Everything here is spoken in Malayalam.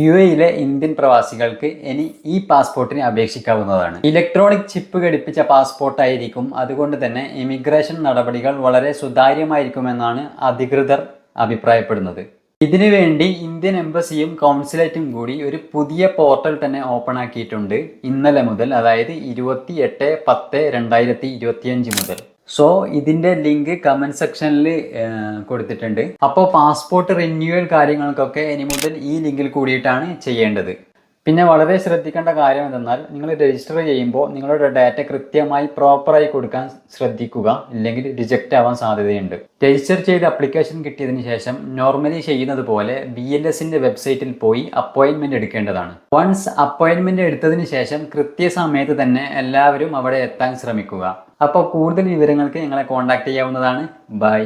യുഎഇയിലെ ഇന്ത്യൻ പ്രവാസികൾക്ക് ഇനി ഈ പാസ്പോർട്ടിന് അപേക്ഷിക്കാവുന്നതാണ്. ഇലക്ട്രോണിക് ചിപ്പ് ഘടിപ്പിച്ച പാസ്പോർട്ടായിരിക്കും. അതുകൊണ്ട് തന്നെ ഇമിഗ്രേഷൻ നടപടികൾ വളരെ സുതാര്യമായിരിക്കുമെന്നാണ് അധികൃതർ അഭിപ്രായപ്പെടുന്നത്. ഇതിനുവേണ്ടി ഇന്ത്യൻ എംബസിയും കൗൺസിലേറ്റും കൂടി ഒരു പുതിയ പോർട്ടൽ തന്നെ ഓപ്പൺ ആക്കിയിട്ടുണ്ട് ഇന്നലെ മുതൽ, അതായത് 28/10/2025 മുതൽ. സോ ഇതിൻ്റെ ലിങ്ക് കമൻറ്റ് സെക്ഷനിൽ കൊടുത്തിട്ടുണ്ട്. അപ്പോൾ പാസ്പോർട്ട് റിന്യൂവൽ കാര്യങ്ങൾക്കൊക്കെ ഇനി മുതൽ ഈ ലിങ്കിൽ കൂടിയിട്ടാണ് ചെയ്യേണ്ടത്. പിന്നെ വളരെ ശ്രദ്ധിക്കേണ്ട കാര്യം എന്തെന്നാൽ, നിങ്ങൾ രജിസ്റ്റർ ചെയ്യുമ്പോൾ നിങ്ങളുടെ ഡാറ്റ കൃത്യമായി പ്രോപ്പറായി കൊടുക്കാൻ ശ്രദ്ധിക്കുക, ഇല്ലെങ്കിൽ റിജക്റ്റ് ആവാൻ സാധ്യതയുണ്ട്. രജിസ്റ്റർ ചെയ്ത് അപ്ലിക്കേഷൻ കിട്ടിയതിന് ശേഷം നോർമലി ചെയ്യുന്നത് പോലെ BLSന്റെ വെബ്സൈറ്റിൽ പോയി അപ്പോയിൻമെൻറ്റ് എടുക്കേണ്ടതാണ്. വൺസ് അപ്പോയിൻമെൻറ്റ് എടുത്തതിന് ശേഷം കൃത്യസമയത്ത് തന്നെ എല്ലാവരും അവിടെ എത്താൻ ശ്രമിക്കുക. അപ്പോൾ കൂടുതൽ വിവരങ്ങൾക്ക് ഞങ്ങളെ കോൺടാക്ട് ചെയ്യാവുന്നതാണ്. ബൈ.